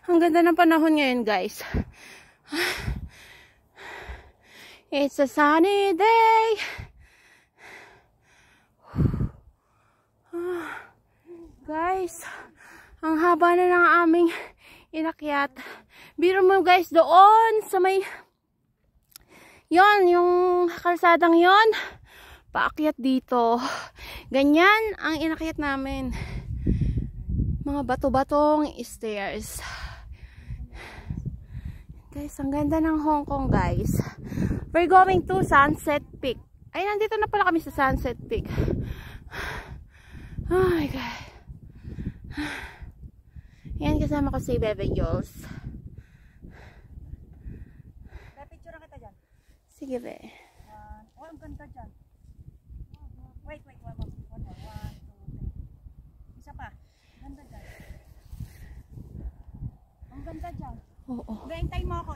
Ang ganda ng panahon ngayon, guys. It's a sunny day. Guys, ang haba na ng aming inakyat. Biro mo guys, doon sa may yon, yung kalsadang yon, paakyat dito. Ganyan ang inakyat namin. Mga bato-batong stairs. Guys, ang ganda ng Hong Kong, guys. We're going to Sunset Peak. Ay, nandito na pala kami sa Sunset Peak. Oh my God. Yan, kasama ko si Bebe Jules. Picture kita dyan. Sige, be. Oh, ang ganda dyan. Wait. One more. 1, 2, 3. Isa pa. Ganda dyan. Ang ganda dyan. Oo. Hintay mo ako.